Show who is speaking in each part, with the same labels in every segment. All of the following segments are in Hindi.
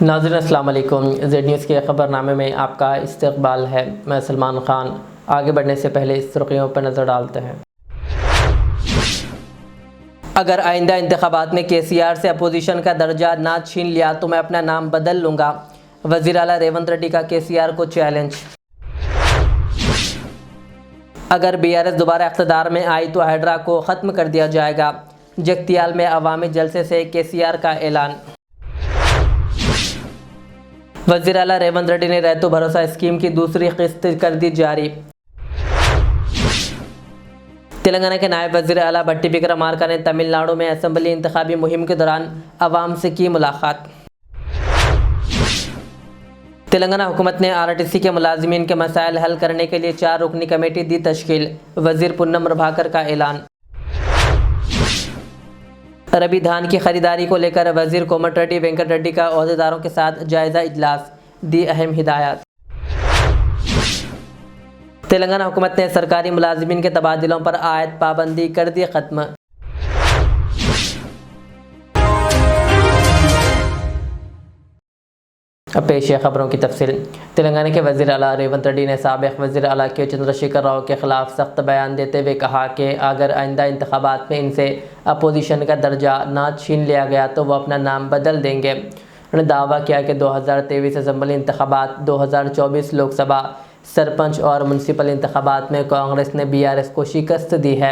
Speaker 1: नाज़रीन अस्सलाम वालेकुम। ज़ेड न्यूज़ के ख़बरनामे में आपका इस्तक़बाल है। मैं सलमान ख़ान। आगे बढ़ने से पहले सुर्ख़ियों पर नज़र डालते हैं। अगर आइंदा इंतख़ाबात में KCR से अपोजिशन का दर्जा ना छीन लिया तो मैं अपना नाम बदल लूँगा। वज़ीर आला रेवंत रेड्डी का KCR को चैलेंज। अगर BRS दोबारा इक़्तिदार में आई तो हाइड्रा को ख़त्म कर दिया जाएगा। जगतियाल में अवामी जलसे से KCR का ऐलान। वज़ीर आला रेवंत रेड्डी ने रैतु भरोसा स्कीम की दूसरी किस्त कर दी जारी। तेलंगाना के नायब वज़ीर आला भट्टी विक्रमार्का ने तमिलनाडु में असम्बली इंतखाबी मुहिम के दौरान अवाम से की मुलाकात। तेलंगाना हुकूमत ने RTC के मुलाजिमीन के मसाइल हल करने के लिए 4 रुकनी कमेटी दी तश्कील। वज़ीर पुन्नम प्रभाकर का ऐलान। रबी धान की खरीदारी को लेकर वज़ीर कोमटिरेड्डी वेंकट रेड्डी का ओहदेदारों के साथ जायज़ा इजलास, दी अहम हिदायत। तेलंगाना हुकूमत ने सरकारी मुलाजिमीन के तबादलों पर आयद पाबंदी कर दी ख़त्म। अब पेश है खबरों की तफसील। तेलंगाना के वज़ीर आला रेवंत रेड्डी ने साबिक़ वज़ीर आला के चंद्रशेखर राव के ख़िलाफ़ सख्त बयान देते हुए कहा कि अगर आइंदा इंतख़ाबात में इनसे अपोजिशन का दर्जा ना छीन लिया गया तो वह अपना नाम बदल देंगे। उन्होंने दावा किया कि 2023 असम्बली इंतख़ाबात, 2024 लोकसभा, सरपंच और म्यूनसिपल इंतख़ाबात में कांग्रेस ने BRS को शिकस्त दी है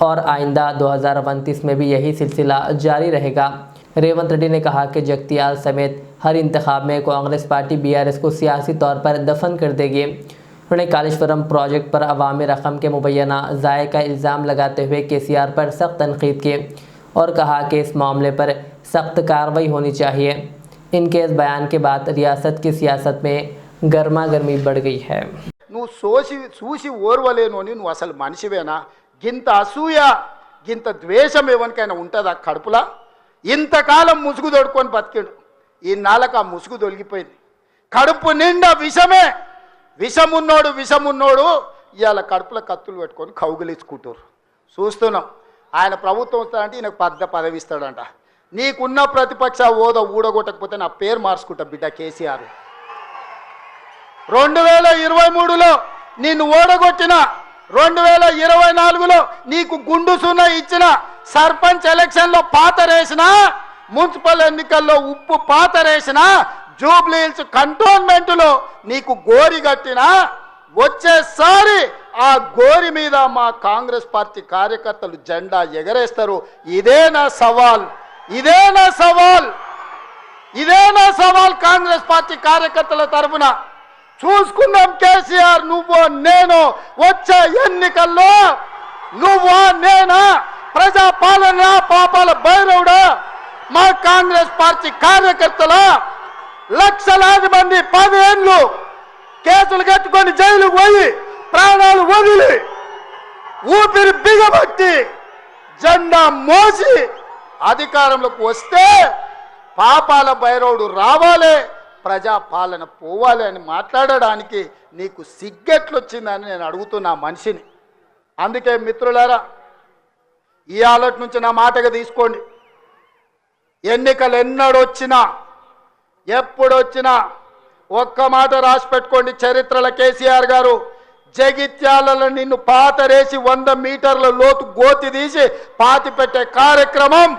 Speaker 1: और आइंदा 2029 में भी यही सिलसिला जारी रहेगा। रेवंत रेड्डी ने कहा कि जगतियाल समेत हर इंतखाब में कांग्रेस पार्टी BRS को सियासी तौर पर दफन कर देगी। उन्होंने कालेश्वरम प्रोजेक्ट पर अवामी रकम के मुबैना ज़ाये का इल्ज़ाम लगाते हुए KCR पर सख्त तनकीद की और कहा कि इस मामले पर सख्त कार्रवाई होनी चाहिए। इनके इस बयान के बाद रियासत की सियासत में गर्मा गर्मी बढ़ गई है।
Speaker 2: చూసి ఓర్వలేనోని నువ్వు అసలు మనిషివేనా? గింత అసూయ గింత ద్వేషం ఎవరికైనా ఉంటుందా కడుపులా? ఇంతకాలం ముసుగు తోడుకొని బతికిండు, ఈ నాలుక ముసుగు తొలగిపోయింది. కడుపు నిండా విషమే. విషమున్నోడు ఇవాళ కడుపులో కత్తులు పెట్టుకొని కౌగిలించుకుంటారు. చూస్తున్నాం. ఆయన ప్రభుత్వం వస్తాడంటే ఈయనకు పెద్ద పదవి ఇస్తాడంట. నీకున్న ప్రతిపక్ష హోదా ఊడగొట్టకపోతే నా పేరు మార్చుకుంటా బిడ్డ KCR. 2023లో నిన్ను ఓడగొట్టిన, 2024లో నీకు గుండు సున్నా ఇచ్చిన, సర్పంచ్ ఎలక్షన్లో పాతరేసిన, మున్సిపల్ ఎన్నికల్లో ఉప్పు పాతరేసిన, జూబ్లీ హిల్స్ కంటోన్మెంట్లో నీకు గోరి కట్టిన, వచ్చేసారి ఆ గోరి మీద మా కాంగ్రెస్ పార్టీ కార్యకర్తలు జెండా ఎగరేస్తారు. ఇదే నా సవాల్ కాంగ్రెస్ పార్టీ కార్యకర్తల తరఫున. చూసుకుందాం KCR, నువ్వు నేను వచ్చే ఎన్నికల్లో నువ్వు నేనా, ప్రజాపాలన పాపాల భైరవుడా, మా కాంగ్రెస్ పార్టీ కార్యకర్తల లక్షలాది మంది 10 ఏళ్ళు కేసులు కట్టుకొని జైలుకు పోయి ప్రాణాలు వదిలి ఊపిరి బిగబట్టి జెండా మోసి అధికారంలోకి వస్తే పాపాల భైరవుడు రావాలి, ప్రజాపాలన పోవాలి అని మాట్లాడడానికి నీకు సిగ్గెట్లొచ్చిందని నేను అడుగుతున్నా మనిషిని. అందుకే మిత్రులారా, ఈ ఆలోచన నుంచి నా మాటగా తీసుకోండి. ఎన్నికలు ఎప్పుడొచ్చినా ఒక్క మాట రాసి పెట్టుకోండి. చరిత్రలో KCR గారు జగిత్యాలలో నిన్ను పాతరేసి 100 మీటర్ల లోతు గోతి తీసి పాతి పెట్టే కార్యక్రమం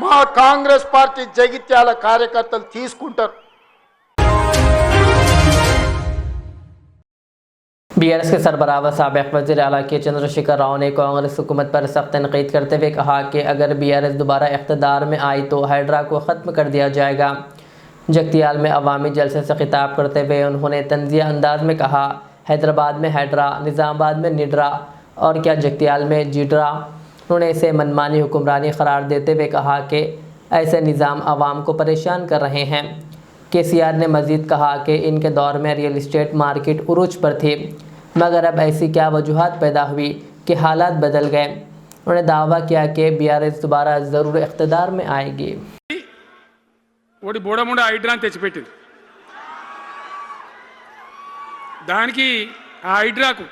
Speaker 2: మా కాంగ్రెస్ పార్టీ జగిత్యాల కార్యకర్తలు తీసుకుంటారు.
Speaker 1: BRS के सरबराह व साबिक़ वज़ीर आला के चंद्रशेखर राव ने कांग्रेस हुकूमत पर सख्त तनक़ीद करते हुए कहा कि अगर BRS दोबारा इक़्तिदार में आई तो हाइड्रा को ख़त्म कर दिया जाएगा। जगतियाल में अवामी जलसे से खिताब करते हुए उन्होंने तंज़िया अंदाज में कहा, हैदराबाद में हाइड्रा, निज़ामाबाद में निड्रा और क्या जगतियाल में जिड्रा। उन्होंने इसे मनमानी हुक्मरानी करार देते हुए कहा कि ऐसे निज़ाम आवाम को परेशान कर रहे हैं। KCR ने मज़ीद कहा कि इनके दौर में रियल इस्टेट मार्केट उरूज पर थी, मगर अब ऐसी क्या वजूहात पैदा हुई कि हालात बदल गए। उन्होंने दावा किया कि BRS दोबारा ज़रूर इक़्तिदार में आएगी।
Speaker 3: హైడ్రా తెచ్చిపెట్టింది. దానికి ఆ హైడ్రాకు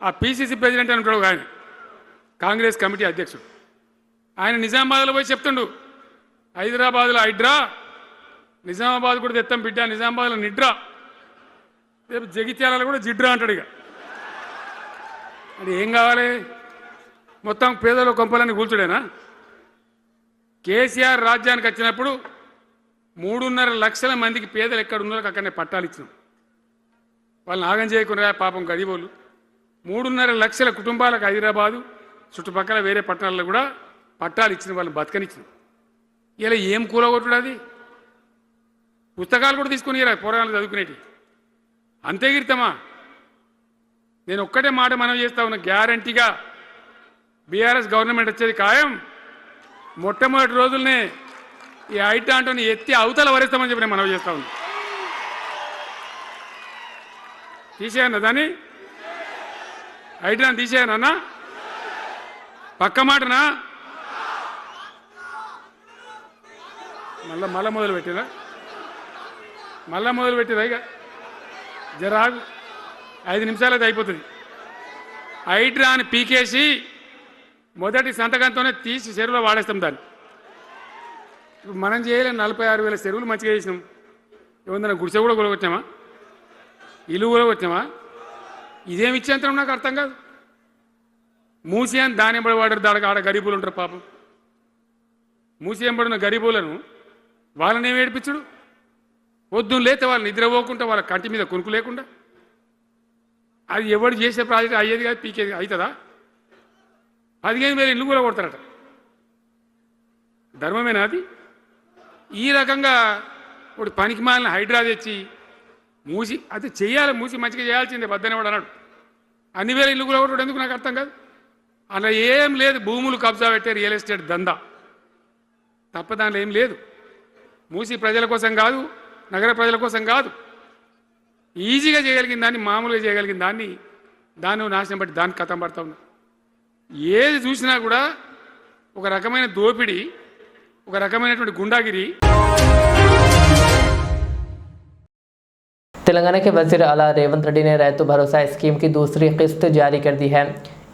Speaker 3: ఆ PCC ప్రెసిడెంట్ అని ఉంటాడు ఆయన, కాంగ్రెస్ కమిటీ అధ్యక్షుడు, ఆయన నిజామాబాద్లో పోయి చెప్తుండు, హైదరాబాద్లో హైడ్రా నిజామాబాద్ కూడా తెత్తాం బిడ్డ, నిజామాబాద్లో నిడ్రా, రేపు జగిత్యాలలో కూడా జిడ్రా అంటాడు. ఇక అది ఏం కావాలి? మొత్తం పేదల కొంపలన్నీ కూల్చుడేనా? కేసీఆర్ రాజ్యానికి వచ్చినప్పుడు 3.5 లక్షల మందికి పేదలు ఎక్కడ ఉన్నారో అక్కడనే పట్టాలు ఇచ్చినాం. వాళ్ళని ఆగం చేయకుండా పాపం గరీబోళ్ళు 3.5 లక్షల కుటుంబాలకు హైదరాబాదు చుట్టుపక్కల వేరే పట్టణాల్లో కూడా పట్టాలు ఇచ్చిన వాళ్ళని బతకనిచ్చినాం. ఇలా ఏం కూలగొట్టుడు? అది పుస్తకాలు కూడా తీసుకుని పోరాటాలు చదువుకునేటి అంతే గిరితమా? నేను ఒక్కటే మాట మనం చేస్తా ఉన్నా, గ్యారంటీగా బీఆర్ఎస్ గవర్నమెంట్ వచ్చేది ఖాయం. మొట్టమొదటి రోజులనే ఈ ఐటాంటోని ఎత్తి అవతల వరేస్తామని చెప్పి నేను మనం చేస్తా ఉన్నా. తీసేయన్నా దాన్ని, ఐటాన్ తీసేయనన్నా? పక్క మాటనా? మళ్ళా మొదలు పెట్టిరా ఇక జరాగు 5 నిమిషాలు అది అయిపోతుంది. హైడ్రాని పీకేసి మొదటి సంతకంతోనే తీసి చెరువులో వాడేస్తాం దాన్ని. ఇప్పుడు మనం చేయలేం. 46,000 చెరువులు మంచిగా చేసినాం. ఏమన్నా గుడిసె కూడా కూలగొట్టినామా? ఇల్లు కూలగొట్టినామా? ఇదేమి ఇచ్చేంతరం నాకు అర్థం కాదు. మూసి అని దాని ఎంబడి వాడారు, దానికి ఆడ గరీబులు ఉంటారు పాపం. మూసి ఎంబడిన గరీబులను వాళ్ళని ఏమి ఏడిపించుడు? పొద్దున్న లేతే వాళ్ళు నిద్రపోకుండా, వాళ్ళ కంటి మీద కొనుక్కు లేకుండా. అది ఎవడు చేసే ప్రాజెక్ట్ అయ్యేది కాదు, పీకేది అవుతుందా? 15,000 ఇల్లు కూడా కొడతారట. ధర్మమేనా అది? ఈ రకంగా ఒక పనికి మాలిన హైడ్రా తెచ్చి మూసి అది చెయ్యాలి, మూసి మంచిగా చేయాల్సిందే బద్దనే వాడు అన్నాడు. అన్ని వేల ఇల్లు కూడా కొట్టడం ఎందుకు నాకు అర్థం కాదు. అలా ఏం లేదు. భూములు కబ్జా పెట్టే రియల్ ఎస్టేట్ దందా తప్ప దానిలో ఏం లేదు. మూసి ప్రజల కోసం కాదు, నగర ప్రజల కోసం కాదు. ఈజీగా చేయగలిగిన దాన్ని, మామూలుగా చేయగలిగిన దాన్ని నాశనం బట్టి దాన్ని కథం పడతా ఉన్నా. ఏది చూసినా కూడా ఒక రకమైన దోపిడీ, ఒక రకమైనటువంటి గుండాగిరి.
Speaker 1: तेलंगाना के वज़ीर आला रेवंत रेड्डी ने రైతు भरोसा स्कीम की दूसरी किस्त जारी कर दी है।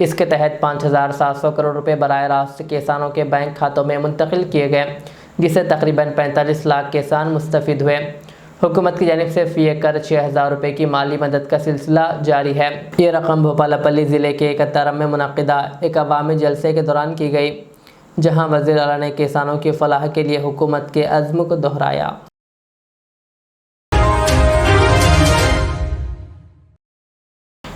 Speaker 1: इसके तहत 5,700 करोड़ रुपए बराह रास्त किसानों के बैंक खातों में मुंतकिल किए गए, जिससे तकरीबन 45 लाख किसान मुस्तफ़िद हुए। हुकूमत की जानिब से फी एकड़ 6,000 रुपये की माली मदद का सिलसिला जारी है। ये रकम भोपालपल्ली ज़िले के कतारम में मुनक़िदा एक अवामी जलसे के दौरान की गई, जहाँ वज़ीर आला ने किसानों की फलाह के लिए हुकूमत के अज़्म को दोहराया।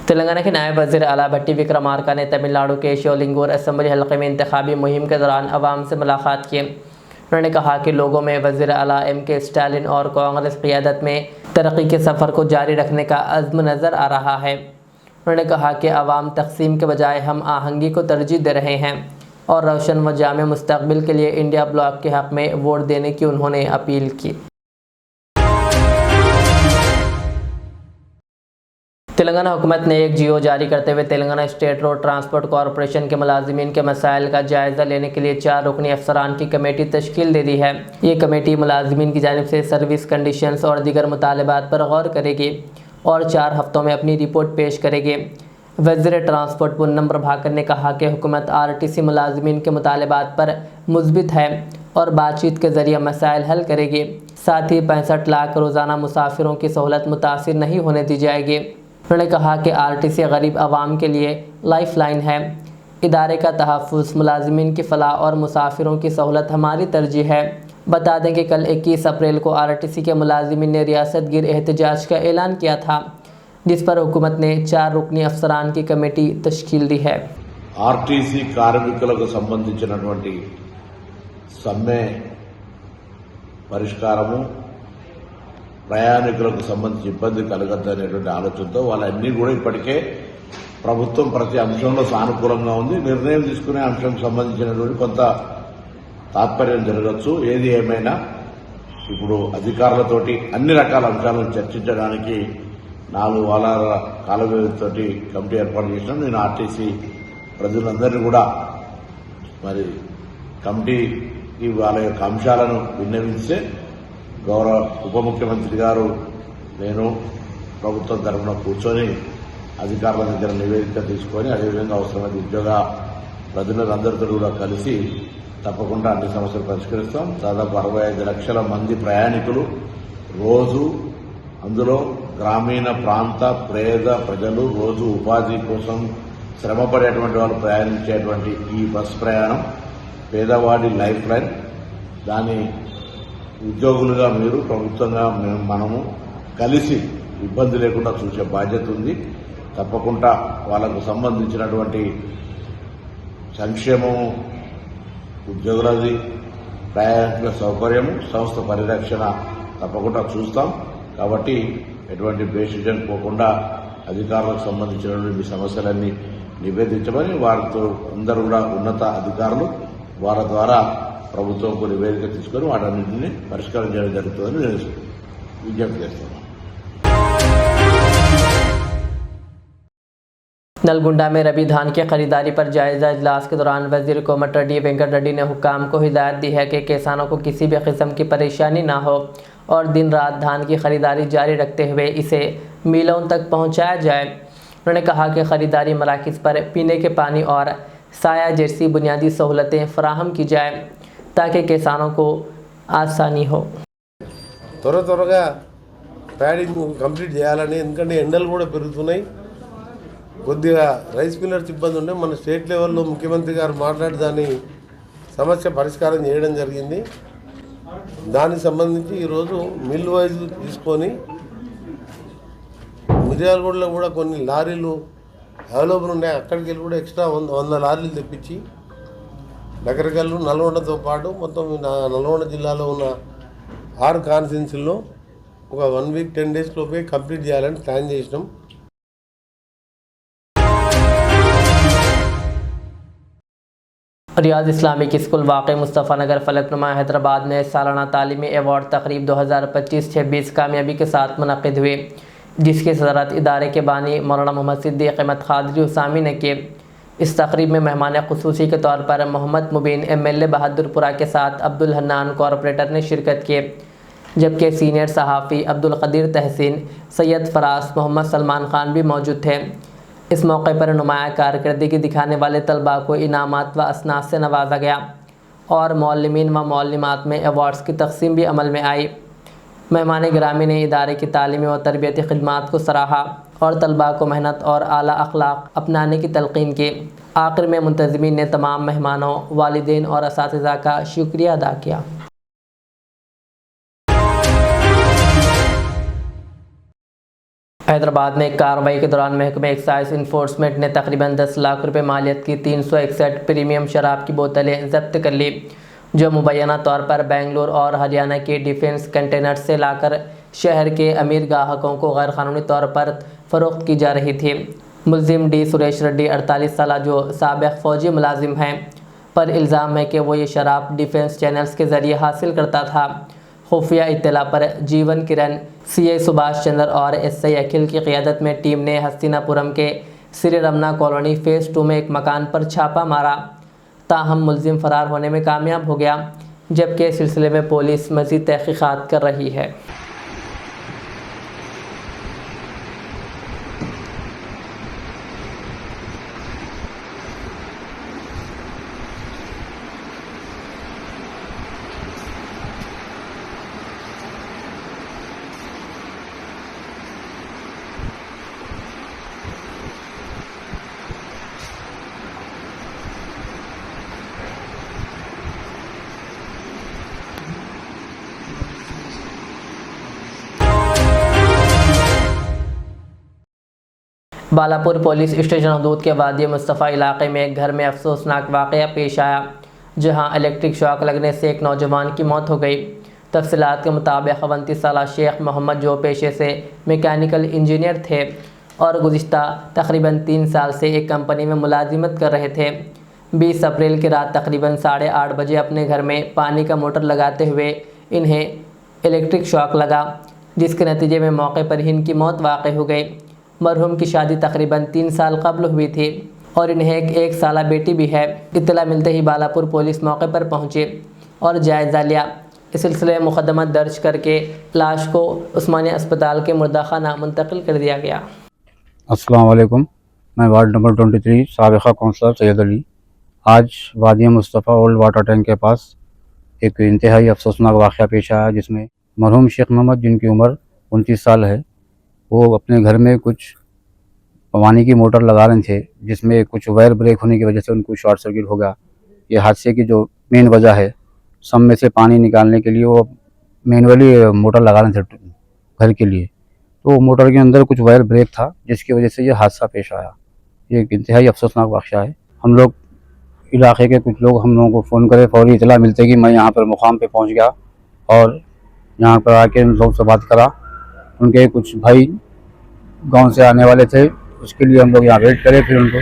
Speaker 1: तेलंगाना के नायब वज़ीर आला भट्टी विक्रमार्का ने तमिलनाडु के शिवलिंगूर असेंबली हल्के में इंतखाबी मुहिम के दौरान अवाम से मुलाकात की। उन्होंने कहा कि लोगों में वज़ीर आला MK स्टालिन और कांग्रेस क़ियादत में तरक्की के सफ़र को जारी रखने का अज़्म नज़र आ रहा है। उन्होंने कहा कि अवाम तक़सीम के बजाय हम आहंगी को तरजीह दे रहे हैं और रोशन व जामे मुस्तक़बिल के लिए इंडिया ब्लॉक के हक़ में वोट देने की उन्होंने अपील की। तेलंगाना हुकूमत ने एक जियो जारी करते हुए Telangana state road transport corporation के मुलाजिमीन के मसाइल का जायज़ा लेने के लिए 4 रुकनी अफसरान की कमेटी तश्कील दे दी है। ये कमेटी मुलाजिमीन की जानिब से सर्विस कंडीशंस और दीगर मुतालबात पर गौर करेगी और 4 हफ्तों में अपनी रिपोर्ट पेश करेगी। वज़ीर ट्रांसपोर्ट पूनम प्रभाकर ने कहा कि हुकूमत RTC मुलाजिमीन के मुतालबात पर मुस्बित है और बातचीत के ज़रिए मसाइल हल करेगी। साथ ही 65 लाख रोज़ाना मुसाफिरों की सहूलत मुतासिर नहीं होने दी जाएगी। उन्होंने कहा कि RTC गरीब आवाम के लिए लाइफ लाइन है। इदारे का तहफ़्फ़ुज़, मुलाजिमीन की फ़लाह और मुसाफिरों की सहूलत हमारी तरजीह है। बता दें कि कल 21 अप्रैल को RTC के मुलाजिमीन ने रियासत गिर एहतजाज का ऐलान किया था, जिस पर हुकूमत ने 4 रुकनी अफसरान की कमेटी तश्कील दी है।
Speaker 4: RTC కార్మికులకు సంబంధించినటువంటి సమ్మె పరిష్కారము, ప్రయాణికులకు సంబంధించి ఇబ్బంది కలగద్దనేటువంటి ఆలోచనతో వాళ్ళన్నీ కూడా ఇప్పటికే ప్రభుత్వం ప్రతి అంశంలో సానుకూలంగా ఉంది. నిర్ణయం తీసుకునే అంశంకు సంబంధించినటువంటి కొంత తాత్పర్యం జరగచ్చు. ఏది ఏమైనా ఇప్పుడు అధికారులతోటి అన్ని రకాల అంశాలను చర్చించడానికి 4 వారాల కాల వ్యవధితోటి కమిటీ ఏర్పాటు చేసినాం. నేను RTC ప్రజలందరినీ కూడా మరి కమిటీకి వాళ్ళ యొక్క అంశాలను విన్నవించే గౌరవ ఉప ముఖ్యమంత్రి గారు నేను ప్రభుత్వం తరఫున కూర్చొని అధికారుల దగ్గర నివేదిక తీసుకొని అదేవిధంగా అవసరమైన ఉద్యోగ ప్రజలందరితో కూడా కలిసి తప్పకుండా అన్ని సమస్యలు పరిష్కరిస్తాం. దాదాపు 65 లక్షల మంది ప్రయాణికులు రోజు అందులో గ్రామీణ ప్రాంత పేద ప్రజలు రోజు ఉపాధి కోసం శ్రమపడేటువంటి వాళ్ళు ప్రయాణించేటువంటి ఈ బస్ ప్రయాణం పేదవాడి లైఫ్ లైన్. దాని ఉద్యోగులుగా మీరు, ప్రభుత్వంగా మనము కలిసి ఇబ్బంది లేకుండా చూసే బాధ్యత ఉంది. తప్పకుండా వాళ్ళకు సంబంధించినటువంటి సంక్షేమము, ఉద్యోగులది, ప్రయాణికుల సౌకర్యము, సంస్థ పరిరక్షణ తప్పకుండా చూస్తాం. కాబట్టి ఎటువంటి బేసిజన్ పోకుండా అధికారులకు సంబంధించినటువంటి సమస్యలన్నీ నివేదించమని వారితో అందరూ కూడా ఉన్నత అధికారులు వారి ద్వారా ప్రభుత్వంకు నివేదిక తీసుకొని వాటన్నింటినీ పరిష్కారం చేయడం జరుగుతుందని నేను విజ్ఞప్తి చేస్తున్నాను.
Speaker 1: नलगुंडा में रबी धान की खरीदारी पर जायजा इजलास के दौरान वजीर कोमटिरेड्डी वेंकट रेड्डी ने हुक्काम को हिदायत दी है कि किसानों को किसी भी किस्म की परेशानी ना हो और दिन रात धान की खरीदारी जारी रखते हुए इसे मिलों तक पहुंचाया जाए। उन्होंने कहा कि खरीदारी मराकज़ पर पीने के पानी और साया जैसी बुनियादी सहूलतें फराहम की जाए ताकि किसानों को आसानी हो।
Speaker 5: త్వరగా ప్యాడింగ్ కంప్లీట్ చేయాలని, ఎందుకంటే ఎండలు కూడా పెరుగుతున్నాయి. కొద్దిగా రైస్ మిల్లర్స్ ఇబ్బంది ఉండే మన స్టేట్ లెవెల్లో ముఖ్యమంత్రి గారు మాట్లాడి దాని సమస్య పరిష్కారం చేయడం జరిగింది. దానికి సంబంధించి ఈరోజు మిల్ వైజ్ తీసుకొని మిర్యాలగూడలో కూడా కొన్ని లారీలు అవైలబుల్ ఉన్నాయి. అక్కడికి వెళ్ళి కూడా ఎక్స్ట్రా 100 లారీలు తెప్పించి నగరకల్లు, నల్గొండతో పాటు మొత్తం నల్గొండ జిల్లాలో ఉన్న 6 కాన్స్టిట్యున్సీల్లో ఒక 1 వీక్ 10 డేస్ లోపే కంప్లీట్ చేయాలని ప్లాన్ చేసినాం.
Speaker 1: रियाज इस्लामिक स्कूल वाक़ मुस्तफ़ा नगर फलकनुमा हैदराबाद में सालाना तालीमी एवार्ड तकरीब 2025-26 कामयाबी के साथ मुनक़िद हुए, जिसकी सदरत इदारे के बानी मौलाना मोहम्मद सिद्दीक़ अहमद क़ादरी उसामी ने की। इस तकरीब में मेहमान ख़ुसूसी के तौर पर मोहम्मद मुबीन MLA बहादुरपुरा के साथ अब्दुल हन्नान कॉरपोरेटर ने शिरकत की, जबकि सीनियर सहाफ़ी अब्दुल क़दीर तहसीन, सैयद फराज, मोहम्मद सलमान ख़ान भी मौजूद थे। इस मौके पर नुमाया कारकर्दगी दिखाने वाले तलबा को इनामात व असनाद से नवाजा गया और मौल्लिमीन व मौल्लिमात में अवार्ड्स की तकसीम भी अमल में आई। मेहमान गिरामी ने इदारे की तालीमी व तरबियती खिदमात को सराहा और तलबा को मेहनत और आला अखलाक अपनाने की तलकीन की। आखिर में मुंतज़मीन ने तमाम मेहमानों, वालिदैन और असातिज़ा का शुक्रिया अदा किया। हैदराबाद में एक कार्रवाई के दौरान महकमे एक्साइज इन्फोर्समेंट ने तकरीबन 10 लाख रुपए मालियत की 361 प्रीमियम शराब की बोतलें जब्त कर ली, जो मुबैना तौर पर बेंगलुरु और हरियाणा के डिफेंस कंटेनर से लाकर शहर के अमीर ग्राहकों को गैर कानूनी तौर पर फ़रोख्त की जा रही थी। मुलजिम डी सुरेश रेड्डी 48 साल जो साबिक़ फ़ौजी मुलाजिम हैं, पर इल्ज़ाम है कि वो ये शराब डिफेंस चैनल्स के ज़रिए हासिल करता था। खुफिया इत्तला पर जीवन किरण, CI सुभाष चंद्र और SI अखिल की क़ियादत में टीम ने हस्तिनापुरम के श्री रमना कॉलोनी फ़ेज़ 2 में एक मकान पर छापा मारा। ताहम मुलजिम फ़रार होने में कामयाब हो गया, जबकि इस सिलसिले में पुलिस मज़ीद तहक़ीक़ात कर रही है। बालापुर पुलिस स्टेशन हदूद के वादी मुस्तफ़ा इलाके में एक घर में अफसोसनाक वाक़या पेश आया, जहां इलेक्ट्रिक शॉक लगने से एक नौजवान की मौत हो गई। तफसीलात के मुताबिक 29 साल शेख मोहम्मद जो पेशे से मैकेनिकल इंजीनियर थे और गुज़िश्ता तकरीबन 3 साल से एक कंपनी में मुलाजिमत कर रहे थे। 20 अप्रैल की रात तकरीबन 8:30 बजे अपने घर में पानी का मोटर लगाते हुए इन्हें इलेक्ट्रिक शॉक लगा, जिसके नतीजे में मौके पर ही इनकी मौत वाक़ हो गई। मरहूम की शादी तकरीबन 3 साल कबल हुई थी और इन्हें एक साला बेटी भी है। इत्तला मिलते ही बालापुर पुलिस मौके पर पहुंची और जायज़ा लिया। इस सिलसिले में मुकदमा दर्ज करके लाश को उस्मानिया अस्पताल के मुर्दाखाना मुंतकिल कर दिया गया।
Speaker 6: अस्सलाम वालेकुम, मैं वार्ड नंबर 23 साबिक़ा काउंसलर सैयद अली। आज Wadi Mustafa old water tank के पास एक इंतहाई अफसोसनाक वाक़या पेश आया, जिसमें मरहूम शेख मोहम्मद, जिनकी उम्र 29 साल है, वो अपने घर में कुछ पानी की मोटर लगा रहे थे, जिसमें कुछ वायर ब्रेक होने की वजह से उनको शॉर्ट सर्किट हो गया। ये हादसे की जो मेन वजह है, सब में से पानी निकालने के लिए वो मैनुअली मोटर लगा रहे थे घर के लिए, तो मोटर के अंदर कुछ वायर ब्रेक था, जिसकी वजह से ये हादसा पेश आया। ये एक इंतहाई अफसोसनाक वाक़या है। हम लोग इलाके के कुछ लोग हम लोगों को फ़ोन करे, फौरी इतला मिलते कि मैं यहाँ पर मुकाम पे पहुँच गया और यहाँ पर आके उन लोगों से बात करा। उनके कुछ भाई गांव से आने वाले थे, उसके लिए हम लोग यहाँ वेट करे। फिर उनको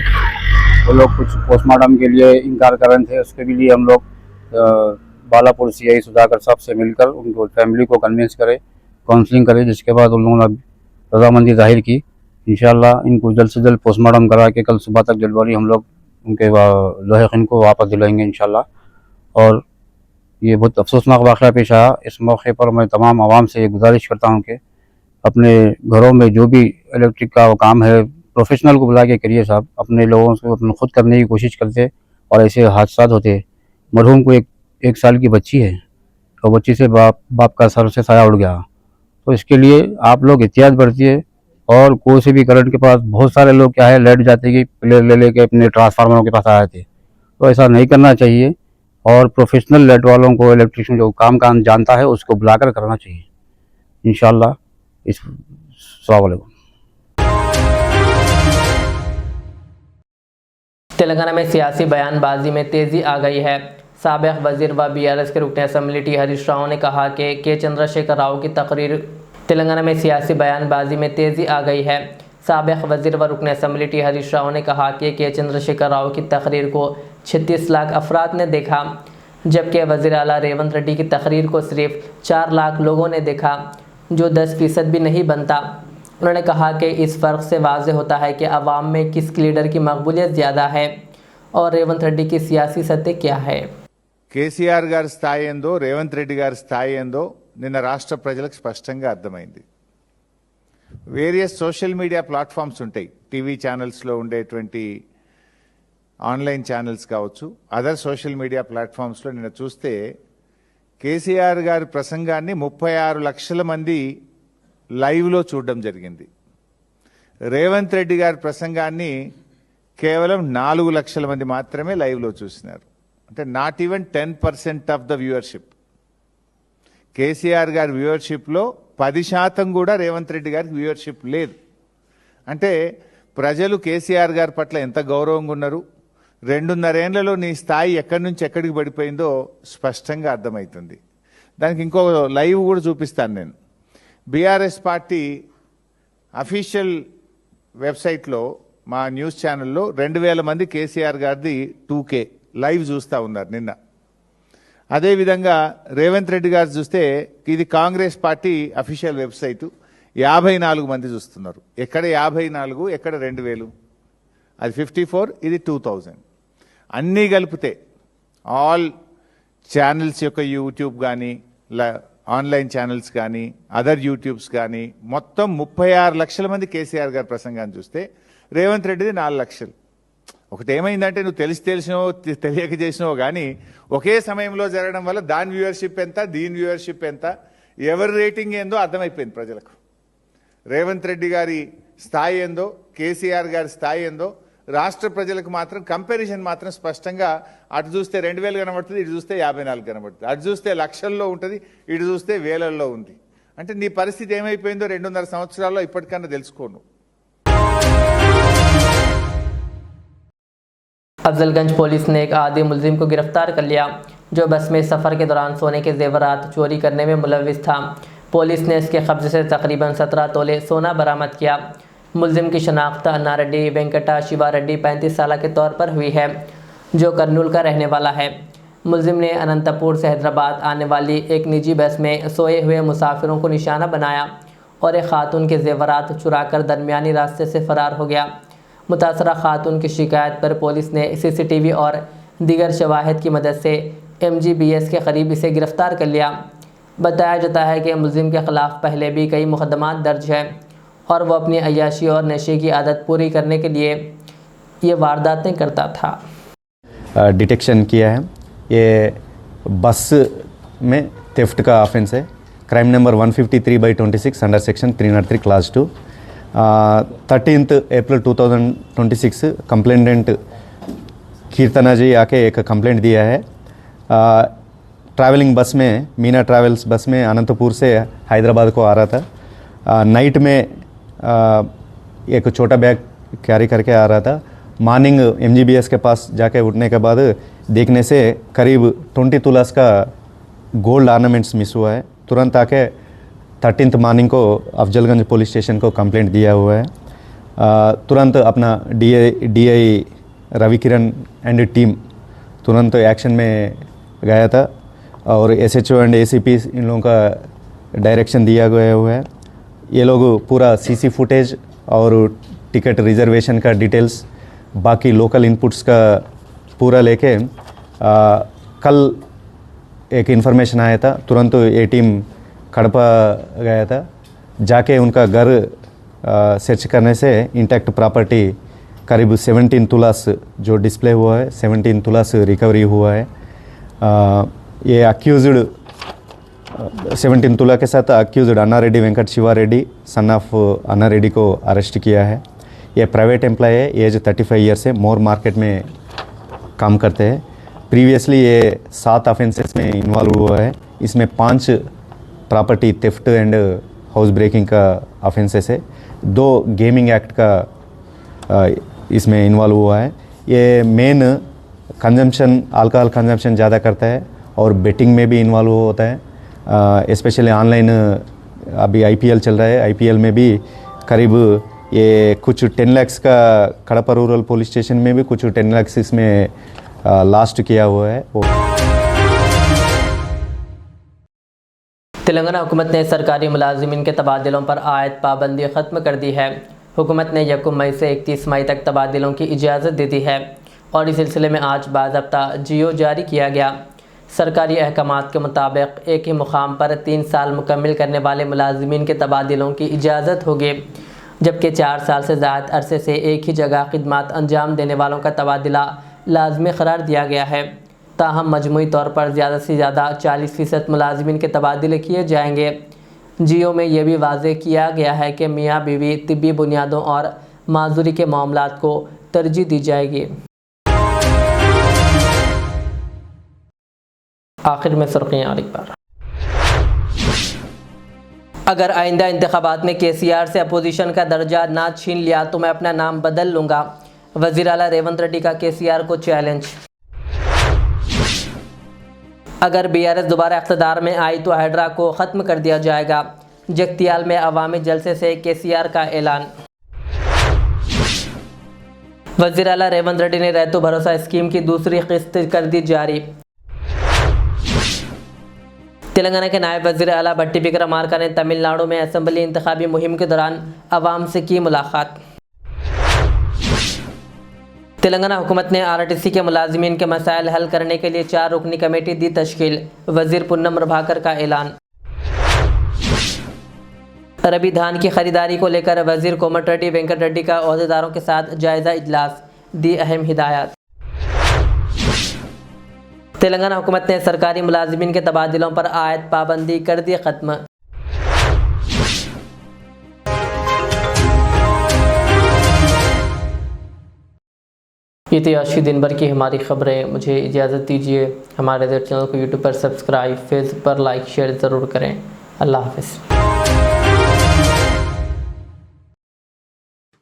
Speaker 6: वो लोग कुछ पोस्टमार्टम के लिए इनकार कर रहे थे, उसके भी लिए हम लोग बालापुर CI सुधाकर साहब से मिलकर उनको फैमिली को कन्विंस करे, काउंसलिंग करे, जिसके बाद उन लोगों ने रजामंदी जाहिर की। इंशाअल्लाह इनको जल्द से जल्द पोस्टमार्टम करा के कल सुबह तक जलवारी हम लोग उनके लोहे को वापस दिलाएंगे इंशाअल्लाह। और ये बहुत अफसोसनाक वाक़या पेश आया। इस मौके पर मैं तमाम आवाम से गुजारिश करता हूँ कि अपने घरों में जो भी इलेक्ट्रिक का काम है, प्रोफेशनल को बुला के करिए साहब। अपने लोगों से अपने खुद करने की कोशिश करते और ऐसे हादसा होते। मरहूम को एक साल की बच्ची है और बच्ची से बाप का सर से साया उड़ गया। तो इसके लिए आप लोग एहतियात बरतिए। और कोई से भी करंट के पास बहुत सारे लोग क्या है लेट जाते कि प्लेयर ले लेके अपने ट्रांसफार्मरों के पास आए थे, तो ऐसा नहीं करना चाहिए। और प्रोफेशनल लाइट वालों को, इलेक्ट्रिशियन जो काम जानता है, उसको बुलाकर करना चाहिए इंशाअल्लाह। अस्सलाम वालेकुम।
Speaker 1: तेलंगाना में सियासी बयानबाजी में तेज़ी आ गई है। साबिक़ वज़ीर व BRS के रुकन असम्बली टी हरीश राव ने कहा कि के चंद्रशेखर राव की तकरीर। तेलंगाना में सियासी बयानबाजी में तेज़ी आ गई है। साबिक़ वज़ीर व रुकन असम्बली टी हरीश राव ने कहा कि के चंद्रशेखर राव की तकरीर को 36 लाख अफराद ने देखा, जबकि वज़ीर आला रेवंत रेड्डी की तकरीर को सिर्फ 4 लाख लोगों ने देखा, जो 10% भी नहीं बनता। उन्होंने कहा कि इस फ़र्क से वाज़ेह होता है कि अवाम में किस लीडर की मकबूलियत ज़्यादा है और रेवंत रेड्डी की सियासी सतह क्या है।
Speaker 7: కేసీఆర్ గారి స్థాయి ఏందో, రేవంత్ రెడ్డి గారి స్థాయి ఏందో నిన్న రాష్ట్ర ప్రజలకు స్పష్టంగా అర్థమైంది. వేరియస్ సోషల్ మీడియా ప్లాట్ఫామ్స్ ఉంటాయి, టీవీ ఛానల్స్లో ఉండేటువంటి ఆన్లైన్ ఛానల్స్ కావచ్చు, అదర్ సోషల్ మీడియా ప్లాట్ఫామ్స్లో నిన్న చూస్తే కేసీఆర్ గారి ప్రసంగాన్ని 36 లక్షల మంది లైవ్లో చూడడం జరిగింది. రేవంత్ రెడ్డి గారి ప్రసంగాన్ని కేవలం 4 లక్షల మంది మాత్రమే లైవ్లో చూసినారు. అంటే not even 10% of the viewership. KCR గారి వ్యూవర్షిప్లో 10% కూడా రేవంత్ రెడ్డి గారికి వ్యూవర్షిప్ లేదు. అంటే ప్రజలు కేసీఆర్ గారి పట్ల ఎంత గౌరవంగా ఉన్నారు, 2.5 ఏళ్లలో నీ స్థాయి ఎక్కడి నుంచి ఎక్కడికి పడిపోయిందో స్పష్టంగా అర్థమవుతుంది. దానికి ఇంకో లైవ్ కూడా చూపిస్తాను నేను. బీఆర్ఎస్ పార్టీ అఫీషియల్ వెబ్సైట్లో మా న్యూస్ ఛానల్లో 2000 మంది కేసీఆర్ గారిది 2K లైవ్ చూస్తూ ఉన్నారు నిన్న. అదేవిధంగా రేవంత్ రెడ్డి గారు చూస్తే ఇది కాంగ్రెస్ పార్టీ అఫీషియల్ వెబ్సైటు, 54 మంది చూస్తున్నారు. ఎక్కడ 54, ఎక్కడ 2000, అది 54, ఇది 2000. అన్నీ కలిపితే ఆల్ ఛానల్స్ యొక్క యూట్యూబ్ కానీ, ఆన్లైన్ ఛానల్స్ కానీ, అదర్ యూట్యూబ్స్ కానీ మొత్తం 36 లక్షల మంది కేసీఆర్ గారి ప్రసంగాన్ని చూస్తే రేవంత్ రెడ్డిది 4 లక్షలు. ఒకటి ఏమైందంటే నువ్వు తెలిసినో తెలియక చేసినావో కానీ ఒకే సమయంలో జరగడం వల్ల దాని వ్యూవర్షిప్ ఎంత, దీని వ్యూవర్షిప్ ఎంత, ఎవరి రేటింగ్ ఏందో అర్థమైపోయింది ప్రజలకు. రేవంత్ రెడ్డి గారి స్థాయి ఏందో, కేసీఆర్ గారి స్థాయి ఏందో రాష్ట్ర ప్రజలకు మాత్రం కంపారిజన్ మాత్రం స్పష్టంగా అటు చూస్తే 2000 కనబడుతుంది, ఇటు చూస్తే 54 కనబడుతుంది. అటు చూస్తే లక్షల్లో ఉంటుంది, ఇటు చూస్తే వేలల్లో ఉంది. అంటే నీ పరిస్థితి ఏమైపోయిందో 2.5 సంవత్సరాల్లో ఇప్పటికన్నా తెలుసుకోను.
Speaker 1: अफजलगंज पुलिस ने एक आदी मुलजिम को गिरफ्तार कर लिया, जो बस में सफ़र के दौरान सोने के जेवरात चोरी करने में मुलविस था। पुलिस ने इसके कब्जे से तकरीबन 17 तोले सोना बरामद किया। मुलजिम की शनाख्त अन्ना रेड्डी वेंकटा शिवा रेड्डी 35 साल के तौर पर हुई है, जो कर्नूल का रहने वाला है। मुलजिम ने अनंतपुर से हैदराबाद आने वाली एक निजी बस में सोए हुए मुसाफिरों को निशाना बनाया और एक खातून के जेवरात चुराकर दरमियानी रास्ते से फ़रार हो गया। मुतासरा खातून की शिकायत पर पुलिस ने CCTV और दीगर शवाहिद की मदद से MGBS के करीब इसे गिरफ़्तार कर लिया। बताया जाता है कि मुलजिम के ख़िलाफ़ पहले भी कई मुकदमात दर्ज है और वह अपनी अय्याशी और नशे की आदत पूरी करने के लिए ये वारदातें करता था।
Speaker 8: डिटेक्शन किया है, ये बस में थेफ्ट का ऑफेंस है, crime number 153/26 under section 303 clause 2. 13th April 2026 कंप्लेंटेंट कीर्तना जी आके एक कंप्लेंट दिया है। ट्रैवलिंग बस में, मीना ट्रैवल्स बस में अनंतपुर से हैदराबाद को आ रहा था। नाइट में एक छोटा बैग कैरी करके आ रहा था। मॉर्निंग MGBS के पास जाके उठने के बाद देखने से करीब 20 तोलास का गोल्ड ऑर्नामेंट्स मिस हुआ है। तुरंत आके 13th मॉर्निंग को अफजलगंज पुलिस स्टेशन को कंप्लेंट दिया हुआ है। तुरंत अपना DI Ravi Kiran and team तुरंत एक्शन में गया था और SHO एंड ACP इन लोगों का डायरेक्शन दिया गया हुआ है। ये लोग पूरा CC फुटेज और टिकट रिजर्वेशन का डिटेल्स, बाकी लोकल इनपुट्स का पूरा लेके कल एक इन्फॉर्मेशन आया था। तुरंत ये टीम कड़पा गया था। जाके उनका घर सर्च करने से इंटैक्ट प्रॉपर्टी करीब 17 तुलास जो डिस्प्ले हुआ है, 17 तुलास रिकवरी हुआ है। ये अक्यूज्ड 17 तुला के साथ accused Anna Reddy Venkat Shiva Reddy son of Anna Reddy को अरेस्ट किया है। ये प्राइवेट एम्प्लॉय है, एज 35 ईयर्स है, मोर मार्केट में काम करते हैं। प्रीवियसली ये 7 ऑफेंसेस में इन्वॉल्व हुआ है। इसमें 5 property theft and house breaking का ऑफेंसेस है, 2 गेमिंग एक्ट का इसमें इन्वॉल्व हुआ है। ये मेन कंजम्पशन, अल्कोहल कंजम्पशन ज़्यादा करता है और बेटिंग में भी इन्वॉल्व होता है। स्पेशली ऑनलाइन अभी IPL चल रहा है, IPL में भी करीब ये कुछ 10 लाख का कड़पा रूरल पुलिस स्टेशन में भी कुछ 10 लाख इसमें लास्ट किया हुआ है।
Speaker 1: तेलंगाना हुकूमत ने सरकारी मुलाजिमीन के तबादलों पर आयद पाबंदी ख़त्म कर दी है। हुकूमत ने 1 मई से 31 मई तक तबादलों की इजाज़त दे दी है और इस सिलसिले में आज बाज़ाब्ता GO जारी किया गया। सरकारी अहकामात के मुताबिक एक ही मुकाम पर 3 साल मुकम्मिल करने वाले मुलाजिमीन के तबादलों की इजाज़त होगी, जबकि 4 साल से ज़्यादा अरसे से एक ही जगह खिदमत अंजाम देने वालों का तबादला लाजमी करार दिया गया है। ताहम मजमूई तौर पर ज़्यादा से ज़्यादा 40% मुलाजिमीन के तबादले किए जाएंगे। GO में यह भी वाज़ेह किया गया है कि मियाँ बीवी तिब्बी बुनियादों और माजूरी के मामलात को तरजीह दी जाएगी। आखिर में सुर्खियाँ एक बार। अगर आइंदा इंतखाबात में KCR से अपोजिशन का दर्जा ना छीन लिया तो मैं अपना नाम बदल लूँगा, वज़ीर आला रेवंत रेड्डी का KCR को चैलेंज। अगर BRS दोबारा इक़्तिदार में आई तो हाइड्रा को ख़त्म कर दिया जाएगा, जगतियाल में अवामी जलसे से KCR का ऐलान। वज़ीर आला रेवंत रेड्डी ने रैतो भरोसा स्कीम की दूसरी किस्त कर दी जारी। तेलंगाना के नायब वज़ीर आला भट्टी विक्रमार्का ने तमिलनाडु में असम्बली इंतखाबी मुहिम के दौरान अवाम से की मुलाकात। तेलंगाना हुकूमत ने RTC के मुलाजिमीन के मसाइल हल करने के लिए 4 रुकनी कमेटी दी तश्कील, वज़ीर पुन्नम प्रभाकर का ऐलान। रबी धान की खरीदारी को लेकर वज़ीर कोमटिरेड्डी वेंकट रेड्डी का ओहदेदारों के साथ जायज़ा इजलास, दी अहम हिदायत। तेलंगाना हुकूमत ने सरकारी मुलाजिमीन के तबादलों पर आयद पाबंदी कर दी ख़त्म। ये थी आज की दिन भर की हमारी ख़बरें। मुझे इजाज़त दीजिए। हमारे चैनल को यूट्यूब पर सब्सक्राइब, फेसबुक पर लाइक शेयर ज़रूर करें। अल्लाह हाफ़िज़।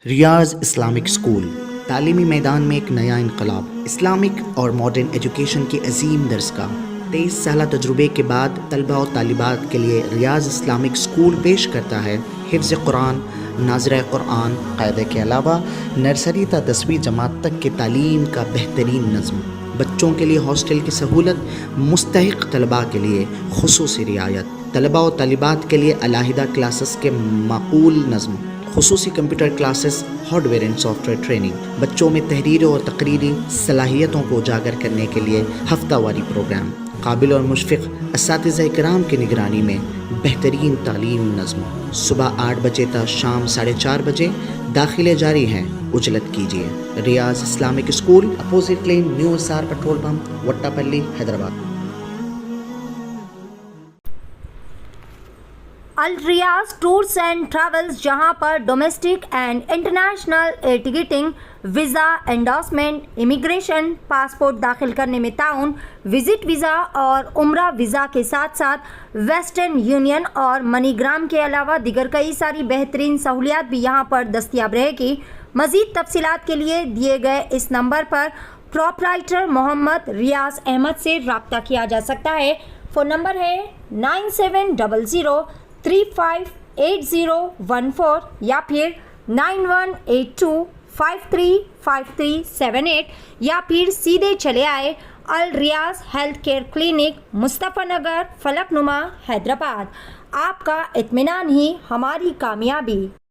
Speaker 9: रियाज इस्लामिक स्कूल, तालीमी मैदान में एक नया इनकलाब। इस्लामिक और मॉडर्न एजुकेशन की अजीम दरसगाह। 23 साल तजुर्बे के बाद तलबा और तालिबात के लिए रियाज इस्लामिक स्कूल पेश करता है हिफ्ज़ कुरान, नाज़िरा कुरान क़ायदे के अलावा नर्सरी ता 10वीं जमात तक की तालीम का बेहतरीन नज़्म। बच्चों के लिए हॉस्टल की सहूलत, मुस्तहिक़ तलबा के लिए खुसूसी रियायत, तलबा और तालिबात के लिए अलहदा क्लासेस के माकूल नज़्म, खुसूसी computer classes, hardware and software training. बच्चों में तहरीरी और तकरीरी सलाहियतों को उजागर करने के लिए हफ्तावारी प्रोग्राम। काबिल और मुशफ़िक़ असातिज़ा इकराम की निगरानी में बेहतरीन तालीम नज़्म। सुबह 8 बजे तक शाम 4:30 बजे दाखिले जारी हैं, उजलत कीजिए। Riyaz Islamic school, opposite lane, new SR petrol pump, Wattepally, Hyderabad.
Speaker 10: Al Riyaz tours and travels, जहां पर domestic and international air ticketing, visa endorsement, immigration, passport दाखिल करने में ताउन, विजिट वीज़ा और उम्रा वीज़ा के साथ साथ वेस्टर्न यूनियन और मनीग्राम के अलावा दीगर कई सारी बेहतरीन सहूलियात भी यहां पर दस्तयाब रहेगी। मज़ीद तफसीलात के लिए दिए गए इस नंबर पर प्रोपराइटर मोहम्मद रियाज अहमद से रब्ता किया जा सकता है। फ़ोन नंबर है 9700358014 या फिर 9182535378 या फिर सीधे चले आए अल रियाज हेल्थ केयर क्लिनिक, मुस्तफ़ा नगर, फलकनुमा, हैदराबाद। आपका इत्मीनान ही हमारी कामयाबी।